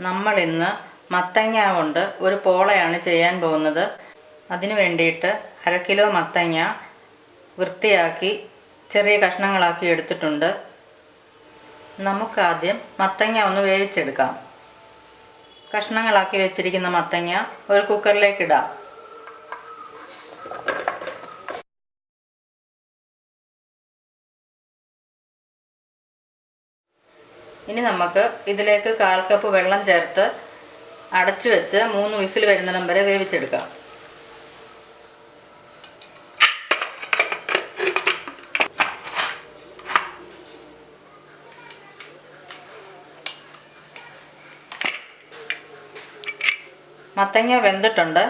നമ്മൾ ഇന്ന് മത്തങ്ങ കൊണ്ട് ഒരു പോളയാണ് ചെയ്യാൻ പോകുന്നത്. അതിനു വേണ്ടിയിട്ട് 1/2 കിലോ മത്തങ്ങ വൃത്തിയാക്കി ചെറിയ കഷ്ണങ്ങളാക്കി എടുത്തിട്ടുണ്ട്. നമുക്കാദ്യം മത്തങ്ങ ഒന്ന് വേവിച്ചെടുക്കാം. കഷ്ണങ്ങളാക്കി വെച്ചിരിക്കുന്ന മത്തങ്ങ ഒരു കുക്കറിലേക്ക് ഇടാം. ഇനി നമുക്ക് ഇതിലേക്ക് 1/4 കപ്പ് വെള്ളം ചേർത്ത് അടച്ചു വെച്ച് 3 വിസിൽ വരുന്നിടം വരെ വേവിച്ചെടുക്കാം. മത്തങ്ങ വെന്തിട്ടുണ്ട്.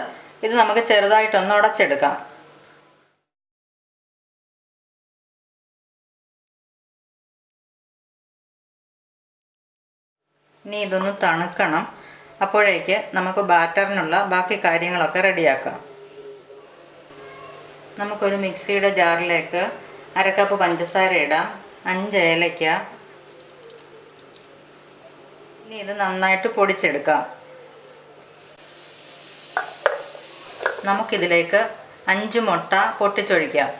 ഇത് നമുക്ക് ചെറുതായിട്ടൊന്ന് ഉടച്ചെടുക്കാം. ഇനി ഇതൊന്ന് തണുക്കണം. അപ്പോഴേക്ക് നമുക്ക് ബാറ്ററിനുള്ള ബാക്കി കാര്യങ്ങളൊക്കെ റെഡിയാക്കാം. നമുക്കൊരു മിക്സിയുടെ ജാറിലേക്ക് 1/2 കപ്പ് പഞ്ചസാര ഇടാം, 5 ഏലയ്ക്ക. ഇനി ഇത് നന്നായിട്ട് പൊടിച്ചെടുക്കാം. നമുക്കിതിലേക്ക് 5 മുട്ട പൊട്ടിച്ചൊഴിക്കാം.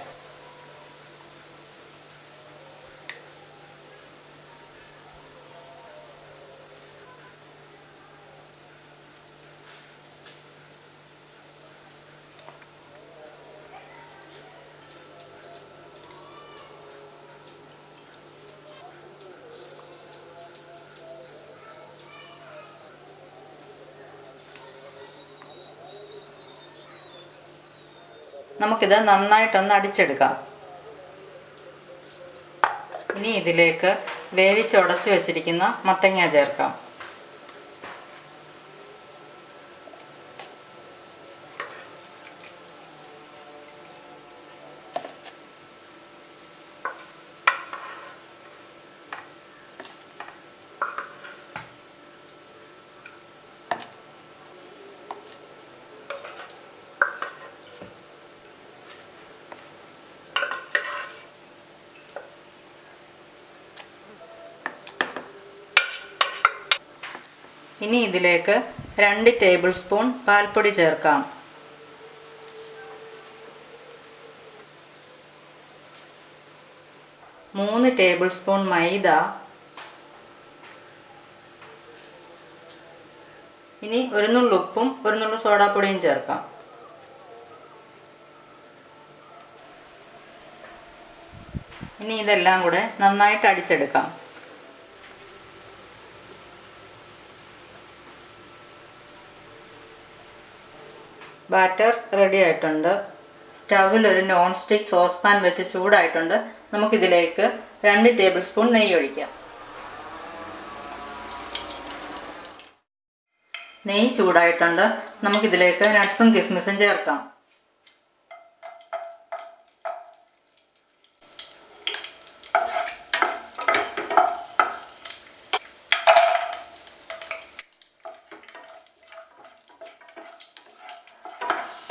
നമുക്കിത് നന്നായിട്ടൊന്ന് അടിച്ചെടുക്കാം. ഇനി ഇതിലേക്ക് വേവിച്ചുടച്ചു വെച്ചിരിക്കുന്ന മത്തങ്ങ ചേർക്കാം. ഇനി ഇതിലേക്ക് 2 ടേബിൾ സ്പൂൺ പാൽപ്പൊടി ചേർക്കാം. മൂന്ന് ടേബിൾ സ്പൂൺ മൈദ. ഇനി ഒരു നുള്ളു ഉപ്പും ഒരു നുള്ളു സോഡാപ്പൊടിയും ചേർക്കാം. ഇനി ഇതെല്ലാം കൂടെ നന്നായിട്ട് അടിച്ചെടുക്കാം. ബാറ്റർ റെഡി ആയിട്ടുണ്ട്. സ്റ്റൗവിൽ ഒരു നോൺ സ്റ്റിക്ക് സോസ് പാൻ വെച്ച് ചൂടായിട്ടുണ്ട്. നമുക്കിതിലേക്ക് 2 ടേബിൾ സ്പൂൺ നെയ്യ് ഒഴിക്കാം. നെയ്യ് ചൂടായിട്ടുണ്ട്. നമുക്കിതിലേക്ക് നട്ട്സും കിസ്മിസും ചേർക്കാം.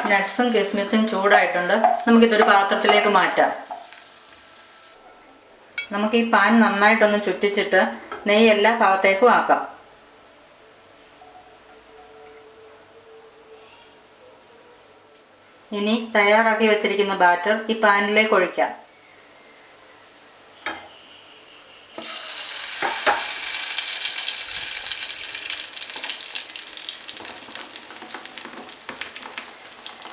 നട്ട്സും കിസ്മിസും ചൂടായിട്ടുണ്ട്. നമുക്കിതൊരു പാത്രത്തിലേക്ക് മാറ്റാം. നമുക്ക് ഈ പാൻ നന്നായിട്ടൊന്ന് ചുറ്റിച്ചിട്ട് നെയ്യ് എല്ലാ ഭാഗത്തേക്കും ആക്കാം. ഇനി തയ്യാറാക്കി വെച്ചിരിക്കുന്ന ബാറ്റർ ഈ പാനിലേക്ക് ഒഴിക്കാം.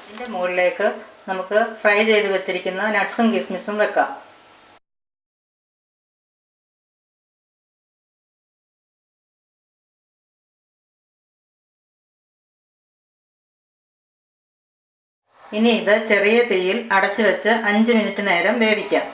ഇതിൻ്റെ മുകളിലേക്ക് നമുക്ക് ഫ്രൈ ചെയ്ത് വെച്ചിരിക്കുന്ന നട്ട്സും കിസ്മിസും വെക്കാം. ഇനി ഇത് ചെറിയ തീയിൽ അടച്ചു വെച്ച് 5 മിനിറ്റ് നേരം വേവിക്കാം.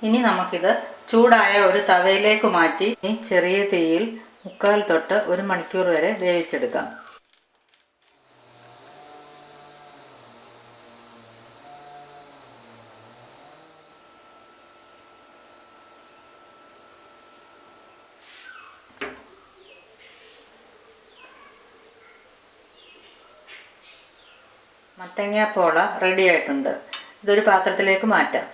ഇനി നമുക്കിത് ചൂടായ ഒരു തവയിലേക്ക് മാറ്റി ചെറിയ തീയിൽ 3/4 തൊട്ട് 1 മണിക്കൂർ വരെ വേവിച്ചെടുക്കാം. മത്തങ്ങ പോള റെഡി ആയിട്ടുണ്ട്. ഇതൊരു പാത്രത്തിലേക്ക് മാറ്റാം.